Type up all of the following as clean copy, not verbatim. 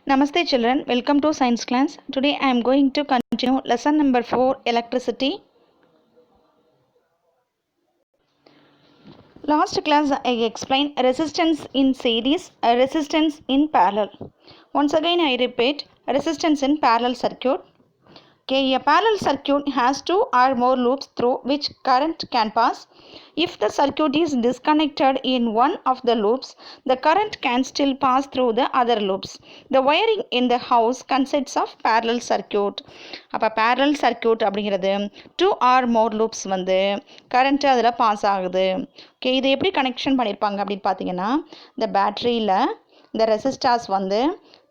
Namaste children, welcome to science class. Today I am going to continue lesson number 4 electricity. Last class I explained resistance in series, resistance in parallel. Once again I repeat resistance in parallel circuit. Okay, a parallel circuit has two or more loops through which current can pass. If the circuit is disconnected in one of the loops, the current can still pass through the other loops. The wiring in the house consists of parallel circuit. அப்போ parallel circuit அப்படிங்கிறது two or more loops வந்து current அதில் pass ஆகுது. Okay, இதை எப்படி connection பண்ணியிருப்பாங்க அப்படின்னு பார்த்தீங்கன்னா, இந்த பேட்டரியில் இந்த ரெசிஸ்டார்ஸ் வந்து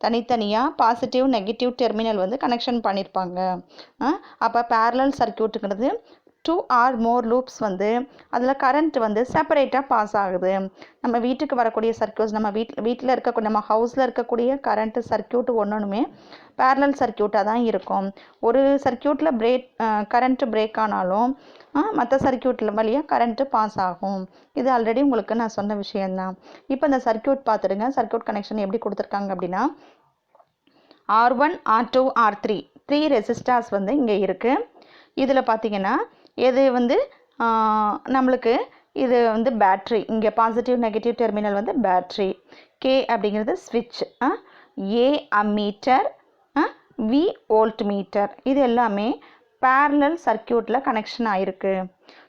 தனித்தனியாக பாசிட்டிவ் நெகட்டிவ் டெர்மினல் வந்து கனெக்ஷன் பண்ணியிருப்பாங்க. அப்போ பேரலல் சர்க்கியூட்டுங்கிறது டூ ஆர் மோர் லூப்ஸ் வந்து அதில் கரண்ட் வந்து செப்பரேட்டாக பாஸ் ஆகுது. நம்ம வீட்டுக்கு வரக்கூடிய சர்க்கியூட்ஸ், நம்ம வீட்டில் இருக்கக்கூடிய நம்ம ஹவுஸில் இருக்கக்கூடிய கரண்ட்டு சர்க்கியூட் ஒன்றுமே பேரலல் சர்க்கியூட்டாக தான் இருக்கும். ஒரு சர்க்கியூட்டில் கரண்ட்டு பிரேக் ஆனாலும் மற்ற சர்க்கியூட்டில் வழியாக கரண்ட்டு பாஸ் ஆகும். இது ஆல்ரெடி உங்களுக்கு நான் சொன்ன விஷயந்தான். இப்போ இந்த சர்க்கியூட் பார்த்துடுங்க. சர்க்கியூட் கனெக்ஷன் எப்படி கொடுத்துருக்காங்க அப்படின்னா, R1, R2, R3 three resistors வந்து இங்கே இருக்குது. இதில் பார்த்தீங்கன்னா எது வந்து நம்மளுக்கு இது வந்து பேட்ரி, இங்கே பாசிட்டிவ் நெகட்டிவ் டெர்மினல் வந்து பேட்ரி, கே அப்படிங்கிறது ஸ்விட்ச், ஏ அம்மீட்டர், வி வோல்ட் மீட்டர், இது எல்லாமே பேரலல் சர்க்கியூட்டில் கனெக்ஷன் ஆகிருக்கு.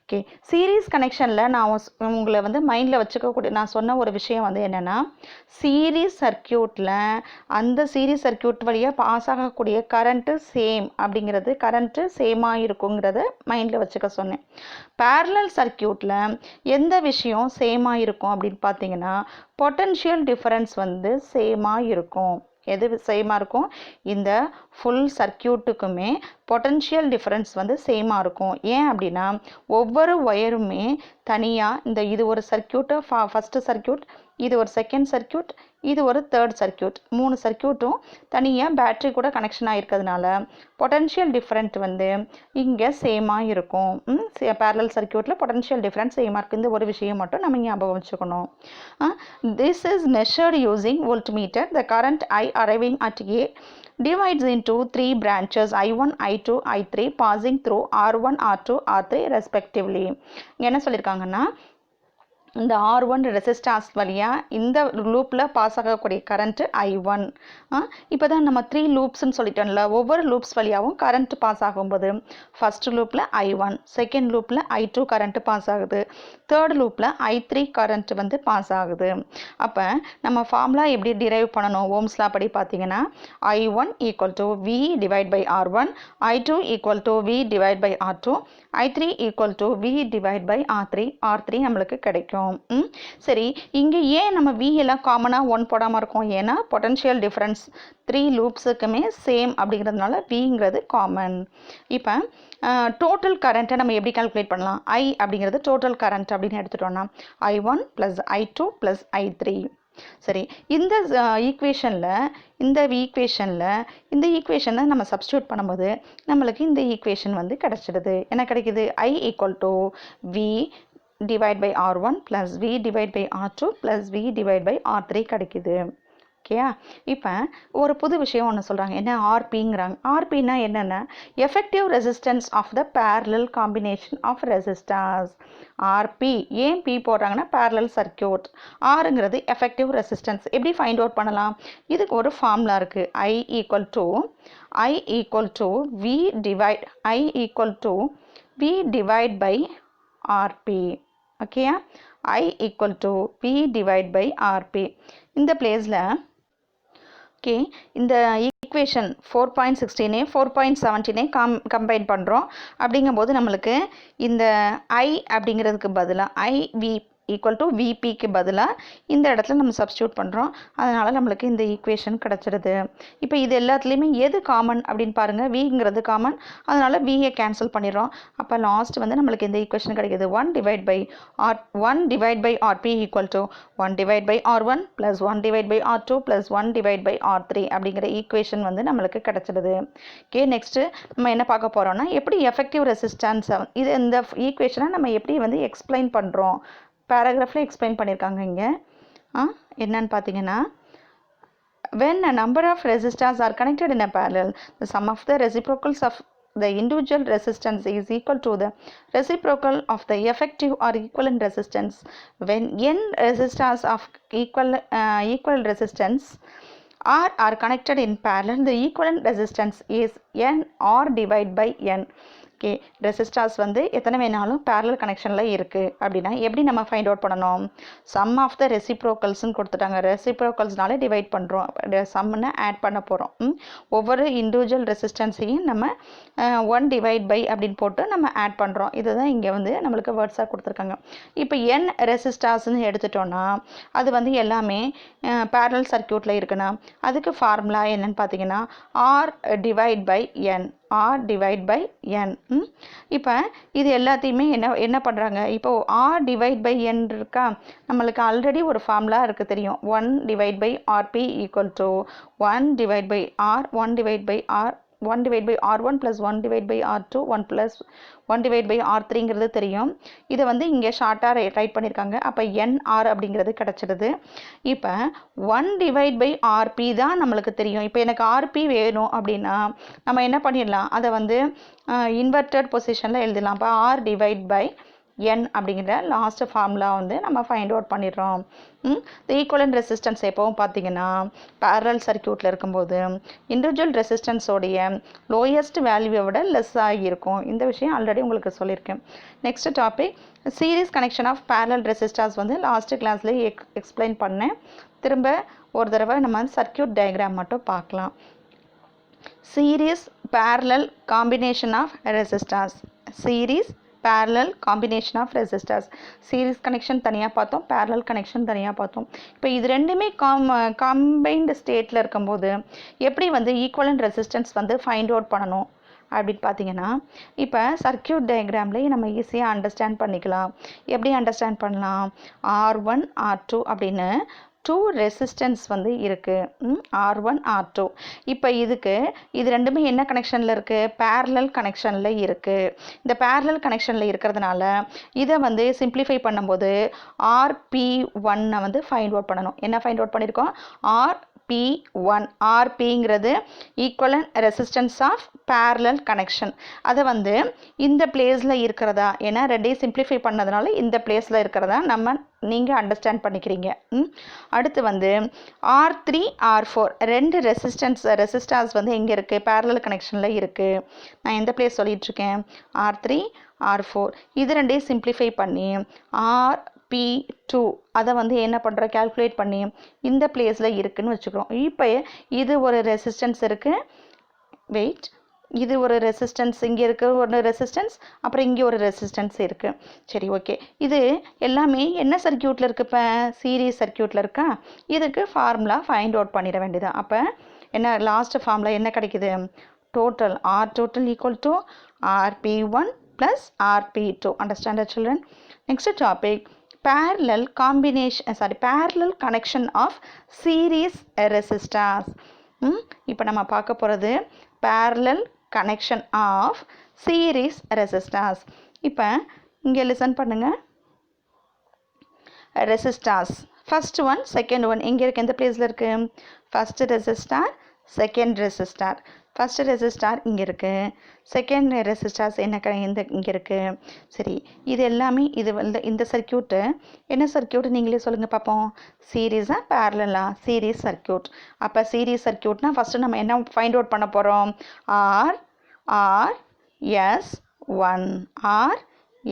ஓகே, சீரீஸ் கனெக்ஷனில் நான் உங்களை வந்து மைண்டில் வச்சுக்கக்கூடிய நான் சொன்ன ஒரு விஷயம் வந்து என்னென்னா, சீரீஸ் சர்க்கியூட்டில் அந்த சீரீஸ் சர்க்கியூட் வழியாக பாஸ் ஆகக்கூடிய கரண்ட்டு சேம் அப்படிங்கிறது, கரண்ட்டு சேமாக இருக்குங்கிறத மைண்டில் வச்சுக்க சொன்னேன். பேரலல் சர்க்கியூட்டில் எந்த விஷயம் சேமாக இருக்கும் அப்படின்னு பார்த்தீங்கன்னா, பொட்டன்ஷியல் டிஃபரன்ஸ் வந்து சேமாக இருக்கும். எது சேமாக இருக்கும்? இந்த ஃபுல் சர்க்கியூட்டுக்குமே பொட்டன்ஷியல் டிஃபரன்ஸ் வந்து சேமாக இருக்கும். ஏன் அப்படின்னா, ஒவ்வொரு ஒயருமே தனியாக இது ஒரு சர்க்கியூட்டு, ஃபஸ்ட்டு சர்க்கியூட், இது ஒரு செகண்ட் சர்க்கியூட், இது ஒரு தேர்ட் சர்க்கியூட், மூணு சர்க்கியூட்டும் தனியாக பேட்ரி கூட கனெக்ஷன் ஆகிருக்கிறதுனால பொட்டன்ஷியல் டிஃப்ரெண்ட் வந்து இங்கே சேமாக இருக்கும். பேரலல் சர்க்கியூட்டில் பொட்டன்ஷியல் டிஃப்ரெண்ட் சேமாக இருக்குது. இந்த ஒரு விஷயம் மட்டும் நம்ம ஞாபகம் வச்சுக்கணும். This is measured using voltmeter. The current I arriving at A divides into three branches I1, I2, I3 passing through R1, R2, R3 respectively. என்ன சொல்லியிருக்காங்கன்னா, இந்த R1 ரெசிஸ்டார்ஸ் வழியாக இந்த லூப்பில் பாஸ் ஆகக்கூடிய கரண்ட்டு I1. இப்போ தான் நம்ம 3 லூப்ஸ்ன்னு சொல்லிட்டோம்ல, ஒவ்வொரு லூப்ஸ் வழியாகவும் கரண்ட் பாஸ் ஆகும்போது ஃபஸ்ட்டு லூப்பில் I1, செகண்ட் லூப்பில் I2 கரண்ட்டு பாஸ் ஆகுது, தேர்ட் லூப்பில் I3 கரண்ட் வந்து பாஸ் ஆகுது. அப்போ நம்ம ஃபார்முலா எப்படி டிரைவ் பண்ணணும்? ஓம்ஸ் லா படி பார்த்தீங்கன்னா, I1 equal to V divide by R1, I2 equal to V divide by R2, I3 equal to V divide by R3 நம்மளுக்கு கிடைக்கும். சரி, இங்கே ஏன் நம்ம V எல்லாம் காமனாக 1 போடாமல் இருக்கும்? ஏன்னா பொட்டன்ஷியல் டிஃப்ரென்ஸ் 3 லூப்ஸுக்குமே சேம் அப்படிங்கிறதுனால Vங்கிறது காமன். இப்போ டோட்டல் கரண்ட்டை நம்ம எப்படி கால்குலேட் பண்ணலாம்? I அப்படிங்கிறது டோட்டல் கரண்ட் அப்படின்னு எடுத்துட்டோம்னா I1 plus I2 plus I3. சரி, இந்த ஈக்குவேஷனை நம்ம சப்ஸ்டியூட் பண்ணும்போது நம்மளுக்கு இந்த ஈக்குவேஷன் வந்து கிடச்சிடுது. என்ன கிடைக்குது? I equal to V divide by R1 plus V divide by R2 plus V divide by R3 கிடைக்குது. ஓகேயா? இப்போ ஒரு புது விஷயம் ஒன்று சொல்கிறாங்க. என்ன? ஆர்பிங்கிறாங்க. ஆர்பின்னா என்னென்ன? Effective resistance of the parallel combination of resistors. RP ஏன் பி போடுறாங்கன்னா, பேரலல் சர்க்கியூட். ஆருங்கிறது எஃபெக்டிவ் ரெசிஸ்டன்ஸ். எப்படி ஃபைண்ட் அவுட் பண்ணலாம்? இதுக்கு ஒரு ஃபார்முலா இருக்குது. I equal to V divide by RP. ஓகேயா? I equal to V divide by RP. இந்த பிளேஸில் ஓகே, இந்த ஈக்குவேஷன் 4.16 4.17 கம்பைன் பண்ணுறோம். அப்படிங்கும்போது நம்மளுக்கு இந்த I அப்படிங்கிறதுக்கு பதிலாக IV ஈக்குவல் டு விபிக்கு பதிலாக இந்த இடத்துல நம்ம சப்ஸ்டியூட் பண்ணுறோம். அதனால் நம்மளுக்கு இந்த ஈக்குவேஷன் கிடச்சிடுது. இப்போ இது எல்லாத்துலேயுமே எது காமன் அப்படின்னு பாருங்கள். விங்கிறது காமன், அதனால் வியை கேன்சல் பண்ணிடுறோம். அப்போ லாஸ்ட் வந்து நம்மளுக்கு இந்த ஈக்குவேஷன் கிடைக்கிது. 1 divide by RP equal to 1 divide by R1 plus 1 divide by R2 plus 1 divide by R3 அப்படிங்கிற ஈக்குவேஷன் வந்து நம்மளுக்கு கிடச்சிடுது. ஓகே, நெக்ஸ்ட்டு நம்ம என்ன பார்க்க போகிறோம்னா, எப்படி எஃபெக்டிவ் ரெசிஸ்டன்ஸ் இந்த ஈக்குவேஷனை நம்ம எப்படி வந்து எக்ஸ்பிளைன் பண்ணுறோம், பேராகிராஃபில் எக்ஸ்பிளைன் பண்ணியிருக்காங்க. இங்கே என்னன்னு பார்த்தீங்கன்னா, When a number of resistors are connected in a parallel, the sum of the reciprocals of the individual resistance is equal to the reciprocal of the effective or equivalent resistance. When n resistors of equal resistance are connected in parallel, the equivalent resistance is n or divided by n. Okay, resistors வந்து எத்தனை வேணாலும் parallel கனெக்ஷனில் இருக்குது அப்படின்னா எப்படி நம்ம find out பண்ணணும்? Some of the ரெசிப்ரோக்கல்ஸ்ன்னு கொடுத்துட்டாங்க. ரெசிப்ரோக்கல்ஸ்னாலே divide பண்ணுறோம், சம்முன்னு ஆட் பண்ண போகிறோம். ஒவ்வொரு இண்டிவிஜுவல் ரெசிஸ்டன்ஸையும் நம்ம 1 டிவைட் பை அப்படின்னு போட்டு நம்ம ஆட் பண்ணுறோம். இதுதான் இங்கே வந்து நம்மளுக்கு வேர்ட்ஸாக கொடுத்துருக்காங்க. இப்போ என் ரெசிஸ்டார்ஸ்ன்னு எடுத்துட்டோன்னா அது வந்து எல்லாமே பேரலல் சர்க்யூட்டில் இருக்குன்னா அதுக்கு ஃபார்முலா என்னன்னு பார்த்தீங்கன்னா R divide by N, R divide by N. இப்போ இது எல்லாத்தையுமே என்ன பண்ணுறாங்க, இப்போது ஆர் டிவைட் பை என் இருக்கா, நம்மளுக்கு ஆல்ரெடி ஒரு ஃபார்முலா இருக்குது தெரியும். 1 divide by RP equal to 1 divide by R, 1 divide by R, 1 divide by R1 plus 1 divide by R2, 1 plus 1 divide by R3ங்கிறது தெரியும். இதை வந்து இங்கே ஷார்ட்டாக ரைட் பண்ணியிருக்காங்க. அப்போ NR அப்படிங்கிறது கிடச்சிடுது. இப்போ 1 டிவைட் பை RP தான் நம்மளுக்கு தெரியும். இப்போ எனக்கு RP வேணும் அப்படின்னா நம்ம என்ன பண்ணிடலாம், அதை வந்து இன்வெர்டட் பொசிஷனில் எழுதலாம். அப்போ R டிவைட் பை n அப்படிங்கிற லாஸ்ட் ஃபார்முலா வந்து நம்ம ஃபைண்ட் அவுட் பண்ணிடுறோம். த ஈக்குவலன்ட் ரெசிஸ்டன்ஸ் எப்போவும் பார்த்தீங்கன்னா பேரலல் சர்க்யூட்டில் இருக்கும்போது இண்டிவிஜுவல் ரெசிஸ்டன்ஸோடைய லோயஸ்ட் வேல்யூவை விட லெஸ் ஆகியிருக்கும். இந்த விஷயம் ஆல்ரெடி உங்களுக்கு சொல்லியிருக்கேன். Next topic series connection of parallel resistors வந்து லாஸ்ட் கிளாஸ்லேயே எக்ஸ்பிளைன் பண்ணேன். திரும்ப ஒரு தடவை நம்ம சர்க்யூட் டயக்ராம் மட்டும் பார்க்கலாம். Series parallel combination of resistors, series parallel combination of resistors. Series connection தனியாக பார்த்தோம், பேரலல் கனெக்ஷன் தனியாக பார்த்தோம். இப்போ இது ரெண்டுமே கம்பைன்டு ஸ்டேட்டில் இருக்கும்போது எப்படி வந்து ஈக்குவலன்ட் ரெசிஸ்டன்ஸ் வந்து ஃபைண்ட் அவுட் பண்ணணும் அப்படின்னு பார்த்தீங்கன்னா இப்போ சர்க்யூட் டயக்ராம்லேயே நம்ம ஈஸியாக அண்டர்ஸ்டாண்ட் பண்ணிக்கலாம். எப்படி அண்டர்ஸ்டாண்ட் பண்ணலாம், R1 R2 அப்படின்னு 2 ரெசிஸ்டன்ஸ் வந்து இருக்குது, R1 R2. இப்போ இது ரெண்டுமே என்ன கனெக்ஷனில் இருக்குது, பேரலல் கனெக்ஷனில் இருக்குது. இந்த பேரலல் கனெக்ஷனில் இருக்கிறதுனால இதை வந்து சிம்பிளிஃபை பண்ணும்போது RP1 வந்து ஃபைண்ட் அவுட் பண்ணணும். என்ன ஃபைண்ட் அவுட் பண்ணியிருக்கோம், RP1. RPங்கிறது equivalent resistance of parallel connection. அதை வந்து இந்த பிளேஸில் இருக்கிறதா, ஏன்னா ரெண்டையும் சிம்பிளிஃபை பண்ணதுனால இந்த பிளேஸில் இருக்கிறதா நீங்கள் அண்டர்ஸ்டாண்ட் பண்ணிக்கிறீங்க. அடுத்து வந்து R3 R4 ரெண்டு ரெசிஸ்டார்ஸ் வந்து எங்கே இருக்குது, பேரலல் கனெக்ஷனில் இருக்குது. நான் எந்த பிளேஸ் சொல்லிகிட்ருக்கேன், R3 R4. இது ரெண்டையும் சிம்பிளிஃபை பண்ணி RP2 அதை வந்து என்ன பண்ணுறோம், கால்குலேட் பண்ணி இந்த பிளேஸில் இருக்குதுன்னு வச்சுக்கிறோம். இப்போ இது ஒரு ரெசிஸ்டன்ஸ் இருக்குது, வெயிட், இது ஒரு ரெசிஸ்டன்ஸ், இங்கே இருக்க ஒரு ரெசிஸ்டன்ஸ், அப்புறம் இங்கே ஒரு ரெசிஸ்டன்ஸ் இருக்குது. சரி, ஓகே. இது எல்லாமே என்ன சர்க்யூட்டில் இருக்குது, இப்போ சீரீஸ் சர்க்யூட்டில் இருக்கா. இதுக்கு ஃபார்முலா ஃபைண்ட் அவுட் பண்ணிட வேண்டியதான். அப்போ என்ன லாஸ்ட் ஃபார்முலா என்ன கிடைக்குது, total R total equal to RP1 plus RP2. Understand that, children? Next topic, parallel connection of series resistors. இப்போ நம்ம பார்க்க போகிறது parallel connection of series resistors. இப்போ இங்கே லிசன் பண்ணுங்க. resistors first one second one எங்கே இருக்குது, எந்த பிளேஸில் இருக்குது, first resistor second resistor. First resistor இங்கே இருக்குது, செகண்ட் ரெசிஸ்டார்ஸ் இங்கே இருக்குது. சரி, இது எல்லாமே இது வந்து இந்த சர்க்யூட்டு என்ன சர்க்யூட் நீங்களே சொல்லுங்கள் பார்ப்போம், சீரீஸாக பேரலா, சீரீஸ் சர்க்யூட். அப்போ சீரீஸ் சர்க்யூட்னா ஃபஸ்ட்டு நம்ம என்ன ஃபைண்ட் அவுட் பண்ண போகிறோம்,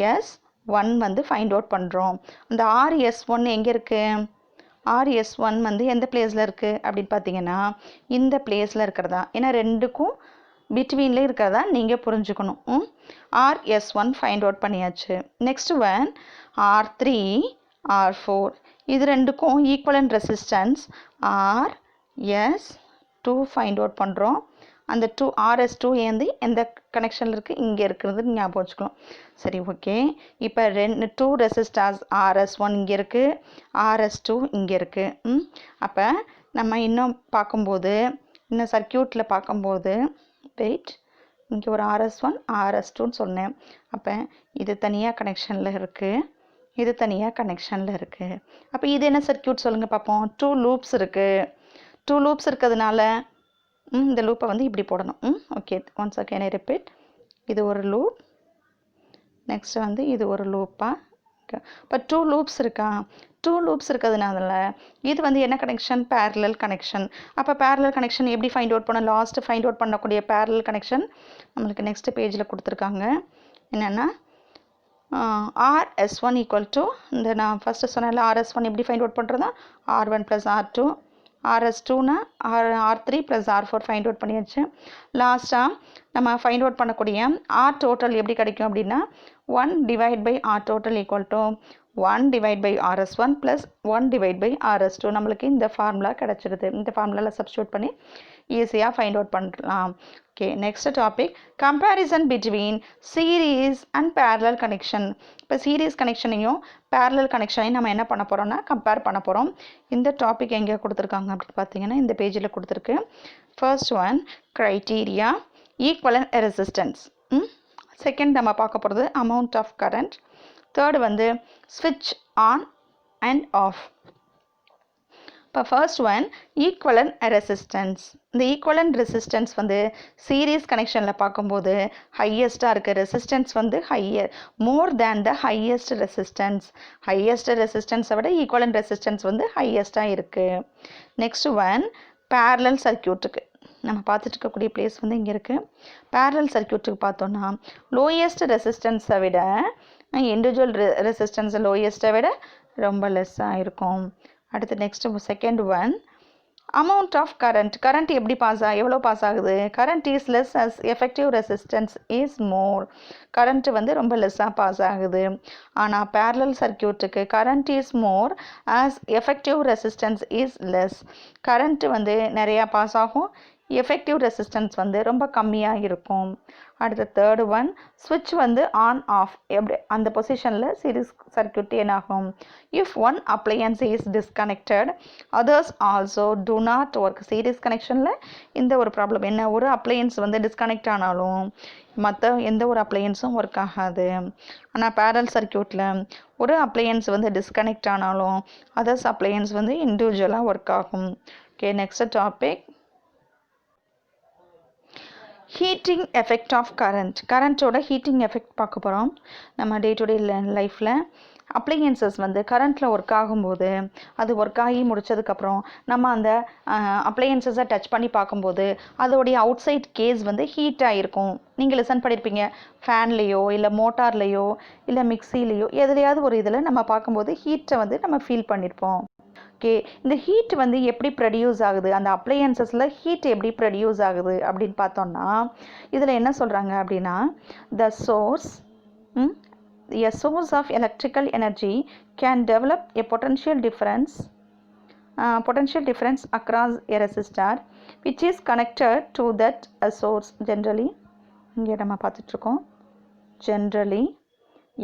RS1 வந்து ஃபைண்ட் அவுட் பண்ணுறோம். அந்த RS1 எங்கே இருக்குது, RS1 வந்து எந்த பிளேஸில் இருக்குது அப்படின்னு பார்த்தீங்கன்னா இந்த பிளேஸில் இருக்கிறதா, ஏன்னா ரெண்டுக்கும் பிட்வீனில் இருக்கிறதா நீங்கள் புரிஞ்சுக்கணும். RS1 ஃபைண்ட் அவுட் பண்ணியாச்சு. Next one R3 R4. இது ரெண்டுக்கும் equivalent resistance RS2 find out பண்ணுறோம். அந்த RS2 ஏந்தி எந்த கனெக்ஷனில் இருக்குது, இங்கே இருக்கிறது ஞாபகம் வச்சுக்கலாம். சரி, ஓகே. இப்போ 2 ரெசிஸ்டார்ஸ் RS1 இங்கே இருக்குது, RS2 இங்கே இருக்குது. அப்போ நம்ம இன்னும் சர்க்யூட்டில் பார்க்கும்போது வெயிட், இங்கே ஒரு RS1 RS2ன்னு சொன்னேன். அப்போ இது தனியாக கனெக்ஷனில் இருக்குது, இது தனியாக கனெக்ஷனில் இருக்குது. அப்போ இது என்ன சர்க்யூட் சொல்லுங்கள் பார்ப்போம், 2 லூப்ஸ் இருக்குது. 2 லூப்ஸ் இருக்கிறதுனால இந்த லூப்பை வந்து இப்படி போடணும். Okay, once again I repeat. இது ஒரு லூப், நெக்ஸ்ட் வந்து இது ஒரு லூப்பா. இப்போ 2 லூப்ஸ் இருக்கா, 2 லூப்ஸ் இருக்கிறதுனால இது வந்து என்ன கனெக்ஷன், பேரலல் கனெக்ஷன். அப்போ பேரலல் கனெக்ஷன் எப்படி ஃபைண்ட் அவுட் பண்ண, லாஸ்ட் ஃபைண்ட் அவுட் பண்ணக்கூடிய பேரலல் கனெக்ஷன் நம்மளுக்கு நெக்ஸ்ட் பேஜில் கொடுத்துருக்காங்க. என்னென்னா RS1 ஈக்குவல் டு, இந்த நான் ஃபஸ்ட்டு சொன்னால RS1 எப்படி ஃபைண்ட் அவுட் பண்ணுறதா, R1 + R2, RS2னா R3 + R4 find out பண்ணியாச்சு. லாஸ்ட்டாக நம்ம ஃபைண்ட் அவுட் பண்ணக்கூடிய R டோட்டல் எப்படி கிடைக்கும் அப்படின்னா 1/R total equal to 1/RS1 + 1/RS2. நம்மளுக்கு இந்த ஃபார்முலா கிடச்சிடுது. இந்த ஃபார்முலாவில் சப்ஸ்டியூட் பண்ணி ஈஸியாக ஃபைண்ட் அவுட் பண்ணலாம். Okay, next topic comparison between series and parallel connection. இப்போ சீரீஸ் கனெக்ஷனையும் பேரலல் கனெக்ஷனையும் நம்ம என்ன பண்ண போகிறோம்னா கம்பேர் பண்ண போகிறோம். இந்த டாபிக் எங்கே கொடுத்துருக்காங்க அப்படின்னு பார்த்தீங்கன்னா இந்த பேஜில் கொடுத்துருக்கு. First one criteria, equivalent resistance. Second நம்ம பார்க்க போகிறது அமௌண்ட் ஆஃப் கரண்ட். தேர்டு வந்து ஸ்விட்ச் ஆன் அண்ட் ஆஃப். இப்போ ஃபர்ஸ்ட் ஒன் ஈக்குவலன்ட் ரெசிஸ்டன்ஸ். இந்த ஈக்குவலன்ட் ரெசிஸ்டன்ஸ் வந்து சீரீஸ் கனெக்ஷனில் பார்க்கும்போது ஹையஸ்ட்டாக இருக்குது. ரெசிஸ்டன்ஸ் வந்து மோர் தேன் த ஹையஸ்ட் ரெசிஸ்டன்ஸ். ஹையஸ்ட் ரெசிஸ்டன்ஸை விட ஈக்குவலன்ட் ரெசிஸ்டன்ஸ் வந்து ஹையஸ்ட்டாக இருக்குது. நெக்ஸ்ட் ஒன் பேரலல் சர்க்யூட்டுக்கு நம்ம பார்த்துட்டு இருக்கக்கூடிய பிளேஸ் வந்து இங்கே இருக்குது. பேரலல் சர்க்யூட்டுக்கு பார்த்தோன்னா லோயஸ்ட் ரெசிஸ்டன்ஸை விட இண்டிவிஜுவல் ரெசிஸ்டன்ஸ் லோயஸ்ட்டை விட ரொம்ப லெஸ்ஸாக இருக்கும். அடுத்து next second one amount of current. Current எப்படி எவ்வளோ பாஸ் ஆகுது, current is less as effective resistance is more. Current வந்து ரொம்ப லெஸ்ஸாக பாஸ் ஆகுது. ஆனால் பேரலல் சர்க்யூட்டுக்கு current is more as effective resistance is less. Current வந்து நிறையா பாஸ் ஆகும், எஃபெக்டிவ் ரெசிஸ்டன்ஸ் வந்து ரொம்ப கம்மியாக இருக்கும். அடுத்த தேர்டு ஒன் ஸ்விட்ச் வந்து ஆன் ஆஃப். எப்படி அந்த பொசிஷனில் சீரிஸ் சர்க்யூட் என்னாகும், if one appliance is disconnected others also do not work. Series கனெக்ஷனில் இந்த ஒரு ப்ராப்ளம் என்ன, ஒரு அப்ளையன்ஸ் வந்து டிஸ்கனெக்ட் ஆனாலும் மற்ற எந்த ஒரு அப்ளையன்ஸும் ஒர்க் ஆகாது. ஆனால் பேரலல் சர்க்யூட்டில் ஒரு அப்ளையன்ஸ் வந்து டிஸ்கனெக்ட் ஆனாலும் அதர்ஸ் அப்ளையன்ஸ் வந்து இண்டிவிஜுவலாக ஒர்க் ஆகும். Okay, next topic heating effect of current. கரண்ட்டோட ஹீட்டிங் எஃபெக்ட் பார்க்க போகிறோம். நம்ம டே டு டே லைஃப்பில் அப்ளையன்சஸ் வந்து கரண்ட்டில் ஒர்க் ஆகும்போது அது ஒர்க் ஆகி முடித்ததுக்கப்புறம் நம்ம அந்த அப்ளையன்சஸை டச் பண்ணி பார்க்கும்போது அதோடைய அவுட் சைட் கேஸ் வந்து ஹீட்டாக இருக்கும். நீங்கள் லிசன் பண்ணியிருப்பீங்க, ஃபேன்லேயோ இல்லை மோட்டார்லேயோ இல்லை மிக்சிலேயோ எதுலையாவது ஒரு இதில் நம்ம பார்க்கும்போது ஹீட்டை வந்து நம்ம ஃபீல் பண்ணியிருப்போம். ஓகே, இந்த ஹீட் வந்து எப்படி ப்ரொடியூஸ் ஆகுது, அந்த அப்ளையன்சஸில் ஹீட் எப்படி ப்ரொடியூஸ் ஆகுது அப்படின்னு பார்த்தோம்னா இதில் என்ன சொல்கிறாங்க அப்படின்னா the source a source of electrical energy can develop a potential difference across a resistor which is connected to that a source. இங்கே நம்ம பார்த்துட்ருக்கோம் generally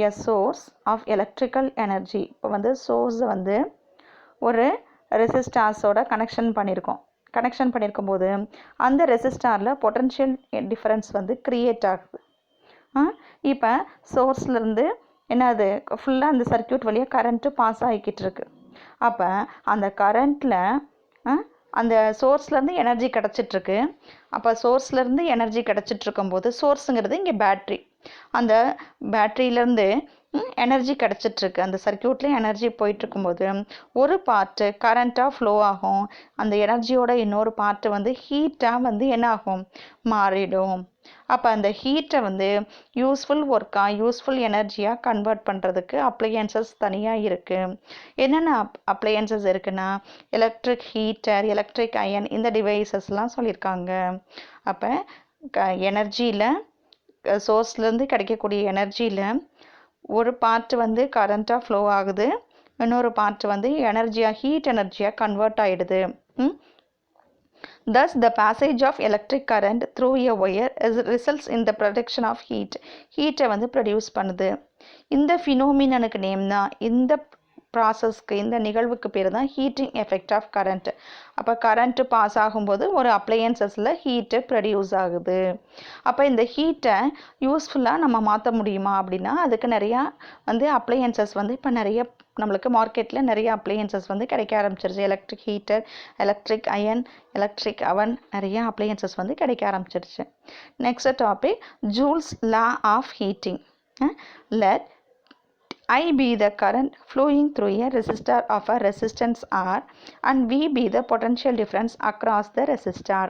a source of electrical energy. இப்போ வந்து சோர்ஸை வந்து ஒரு ரெசிஸ்டார்ஸோட கனெக்ஷன் பண்ணியிருக்கும் போது அந்த ரெசிஸ்டாரில் பொட்டன்ஷியல் டிஃபரன்ஸ் வந்து க்ரியேட் ஆகுது. இப்போ சோர்ஸ்லேருந்து என்னது ஃபுல்லாக அந்த சர்க்யூட் வழியாக கரண்ட்டு பாஸ் ஆகிக்கிட்டு இருக்கு. அப்போ அந்த கரண்ட்டில் அந்த சோர்ஸ்லேருந்து எனர்ஜி கிடச்சிட்ருக்கு. அப்போ சோர்ஸ்லேருந்து எனர்ஜி கிடச்சிட்ருக்கும்போது சோர்ஸுங்கிறது இங்கே பேட்ரி, அந்த பேட்ரியிலேருந்து எனர்ஜி கிடச்சிட்ருக்கு. அந்த சர்க்யூட்டில் எனர்ஜி போயிட்டுருக்கும்போது ஒரு பார்ட்டு கரண்ட்டாக ஃப்ளோ ஆகும், அந்த எனர்ஜியோட இன்னொரு பார்ட்டு வந்து ஹீட்டாக வந்து என்ன ஆகும், மாறிடும். அப்போ அந்த ஹீட்டை வந்து யூஸ்ஃபுல் ஒர்க்காக யூஸ்ஃபுல் எனர்ஜியாக கன்வெர்ட் பண்ணுறதுக்கு அப்ளையன்சஸ் தனியாக இருக்குது. என்னென்ன அப்ளையன்சஸ் இருக்குன்னா எலக்ட்ரிக் ஹீட்டர், எலக்ட்ரிக் அயன், இந்த டிவைசஸ்லாம் சொல்லியிருக்காங்க. அப்போ எனர்ஜியில் சோர்ஸ்லேருந்து கிடைக்கக்கூடிய எனர்ஜியில் ஒரு பார்ட் வந்து கரண்ட்டாக ஃப்ளோ ஆகுது, இன்னொரு பார்ட் வந்து எனர்ஜியாக ஹீட் எனர்ஜியாக கன்வெர்ட் ஆகிடுது. Thus, the passage of electric current through a wire results in the production of heat. ஹீட்டை வந்து ப்ரொடியூஸ் பண்ணுது. இந்த ஃபினோமினனுக்கு நேம் தான், இந்த ப்ராசஸ்க்கு இந்த நிகழ்வுக்கு பேர் தான் ஹீட்டிங் எஃபெக்ட் ஆஃப் கரண்ட். அப்போ கரண்ட்டு பாஸ் ஆகும்போது ஒரு அப்ளையன்சஸில் ஹீட்டு ப்ரொடியூஸ் ஆகுது. அப்போ இந்த ஹீட்டை யூஸ்ஃபுல்லாக நம்ம மாற்ற முடியுமா அப்படின்னா அதுக்கு நிறையா அப்ளையன்சஸ் இப்போ நிறைய நம்மளுக்கு மார்க்கெட்டில் நிறைய அப்ளையன்சஸ் கிடைக்க ஆரம்பிச்சிருச்சு. Electric heater, electric iron, electric oven, நிறைய அப்ளையன்சஸ் கிடைக்க ஆரம்பிச்சிருச்சு. Next topic Joule's law of heating. Let I be the current flowing through a resistor of a resistance R and V be the potential difference across the resistor.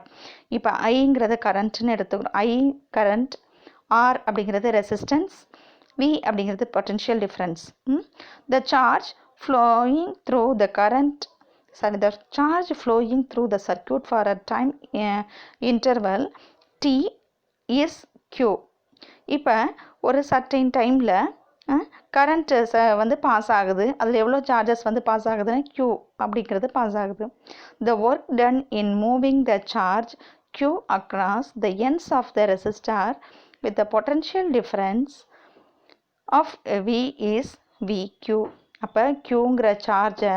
இப்போ Iங்கிறது கரண்ட்னு எடுத்துக்கிறோம். I current, R அப்படிங்கிறது resistance, V அப்படிங்கிறது potential difference. The charge flowing through the charge flowing through the circuit for a time interval T is Q. இப்போ ஒரு certain டைமில் current pass ஆகுது. அதில் எவ்வளோ சார்ஜஸ் பாஸ் ஆகுதுன்னா Q அப்படிங்கிறது பாஸ் ஆகுது. The work done in moving the charge Q across the ends of the resistor with the potential difference of V is VQ. அப்போ Qங்கிற சார்ஜை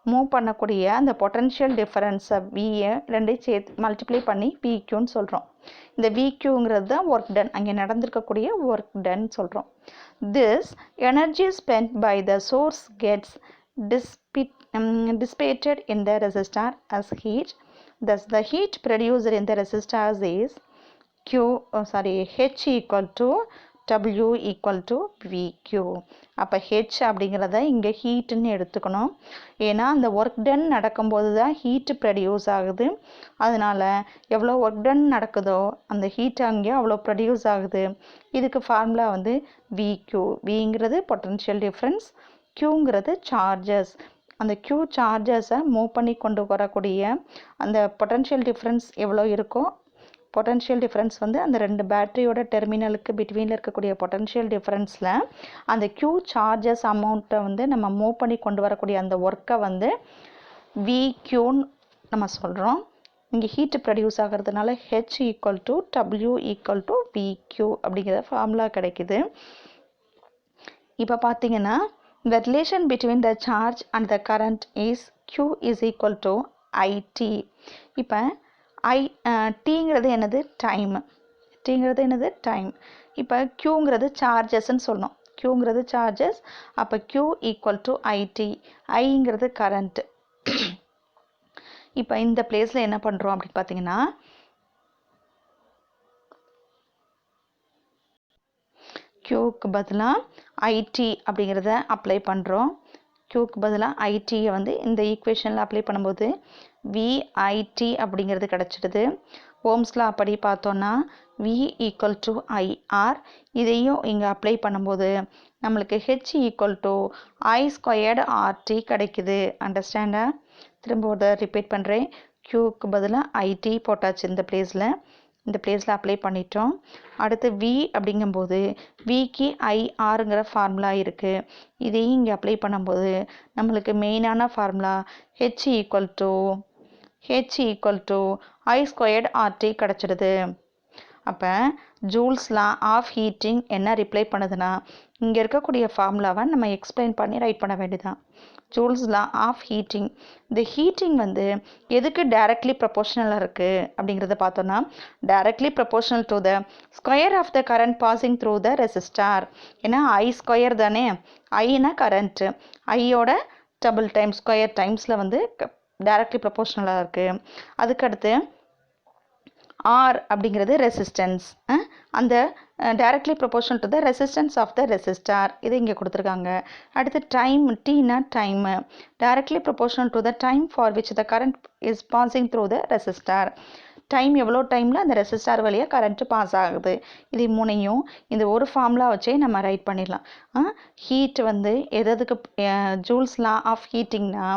மூவ் பண்ணக்கூடிய அந்த பொட்டன்ஷியல் டிஃபரன்ஸை வியை ரெண்டையும் சேர்த்து மல்டிப்ளை பண்ணி விக்யூன்னு சொல்கிறோம். இந்த விக்யூங்கிறது தான் ஒர்க் டன், அங்கே நடந்திருக்கக்கூடிய ஒர்க் டன் சொல்கிறோம். This energy spend by the source gets dissipated in the resistor as heat. Thus the heat produced in the resistors is H equal to W equal to VQ. அப்போ H அப்படிங்கிறத இங்கே ஹீட்டுன்னு எடுத்துக்கணும். ஏன்னா அந்த work done நடக்கும்போது தான் heat produce ஆகுது. அதனால் எவ்வளோ ஒர்க் டன் நடக்குதோ அந்த ஹீட் அங்கே அவ்வளோ ப்ரொடியூஸ் ஆகுது. இதுக்கு ஃபார்முலா VQ. விங்கிறது பொட்டன்ஷியல் டிஃப்ரென்ஸ், Qங்கிறது சார்ஜஸ். அந்த Q சார்ஜஸை மூவ் பண்ணி கொண்டு வரக்கூடிய அந்த பொட்டன்ஷியல் டிஃப்ரென்ஸ் எவ்வளோ இருக்கோ, பொட்டன்ஷியல் டிஃப்ரென்ஸ் அந்த ரெண்டு பேட்டரியோட டெர்மினலுக்கு பிட்வீனில் இருக்கக்கூடிய பொட்டன்ஷியல் டிஃப்ரென்ஸில் அந்த Q சார்ஜஸ் அமௌண்ட்டை நம்ம மூவ் பண்ணி கொண்டு வரக்கூடிய அந்த ஒர்க்கை VQன்னு நம்ம சொல்கிறோம். இங்கே ஹீட்டு ப்ரொடியூஸ் ஆகிறதுனால H equal to W equal to VQ அப்படிங்கிற ஃபார்முலா கிடைக்குது. இப்போ பார்த்தீங்கன்னா the relation between the charge and the current is Q is equal to IT. இப்போ Tங்கிறது என்னது? டைம். Tங்கிறது என்னது? டைம். இப்போ Qங்கிறது சார்ஜஸ்ன்னு சொல்லணும். Qங்கிறது சார்ஜஸ். அப்போ Q ஈக்குவல் டு IT. Iங்கிறது கரண்ட். இப்போ இந்த பிளேஸில் என்ன பண்ணுறோம் அப்படின்னு பார்த்தீங்கன்னா Qக்கு பதிலாக IT அப்படிங்கிறத அப்ளை பண்ணுறோம். Qக்கு பதிலாக ஐடியை இந்த ஈக்குவேஷனில் அப்ளை பண்ணும்போது VIT அப்படிங்கிறது கிடச்சிடுது. ஓம்ஸ்ல அப்படி பார்த்தோன்னா V ஈக்குவல் டு IR. இதையும் இங்கே அப்ளை பண்ணும்போது நம்மளுக்கு H equal to I² RT கிடைக்குது. அண்டர்ஸ்டாண்டா? திரும்ப ஒரு ரிப்பீட் பண்ணுறேன். Qக்கு பதிலாக IT போட்டாச்சு இந்த பிளேஸில் அப்ளை பண்ணிட்டோம். அடுத்து V அப்படிங்கும்போது Vக்கு IRங்கிற ஃபார்முலா இருக்குது. இதையும் இங்கே அப்ளை பண்ணும்போது நம்மளுக்கு மெயினான formula H equal to I² RT கிடச்சிடுது. அப்போ ஜூல்ஸ் லா ஆஃப் ஹீட்டிங் என்ன ரிப்ளை பண்ணுதுன்னா இங்கே இருக்கக்கூடிய ஃபார்முலாவை நம்ம எக்ஸ்பிளைன் பண்ணி ரைட் பண்ண வேண்டியதான். ஜூல்ஸ் லா ஆஃப் ஹீட்டிங், இந்த ஹீட்டிங் எதுக்கு டைரக்ட்லி ப்ரொபோர்ஷனலாக இருக்குது அப்படிங்கிறத பார்த்தோன்னா directly proportional to the square of the current passing through the resistor. ஏன்னா I² தானே, ஐனா கரண்ட்டு, ஐயோட டபுள் டைம் ஸ்கொயர் டைம்ஸில் டைரக்ட்லி ப்ரொபோர்ஷனலாக இருக்குது. அதுக்கடுத்து R அப்படிங்கிறது ரெசிஸ்டன்ஸ். அந்த directly proportional to the resistance of the resistor, இது இங்கே கொடுத்துருக்காங்க. அடுத்து டைம், Tனா time, directly proportional to the time for which the current is passing through the resistor. Time எவ்வளோ டைமில் அந்த ரெசிஸ்டார் வழியாக கரண்ட்டு பாஸ் ஆகுது. இது மூணையும் இந்த ஒரு ஃபார்முலா வச்சே நம்ம ரைட் பண்ணிடலாம். ஹீட் எதுக்கு ஜூல்ஸ் லா ஆஃப் ஹீட்டிங்னா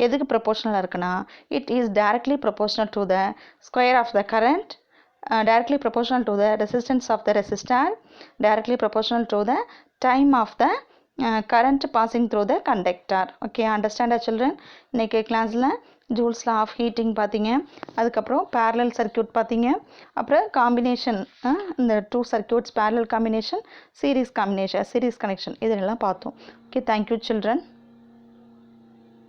எதுக்கு ப்ரொபோர்ஷனலாக இருக்குன்னா it is directly proportional to the square of the current, directly proportional to the resistance of the resistor, directly proportional to the time of the current passing through the conductor. Okay, understand children? இன்னைக்கு கிளாஸில் joules law of heating பார்த்தீங்க, அதுக்கப்புறம் parallel circuit பார்த்தீங்க, அப்புறம் combination, இந்த 2 circuits parallel combination, series combination, series connection இதெல்லாம் பார்த்தோம். Okay, thank you children.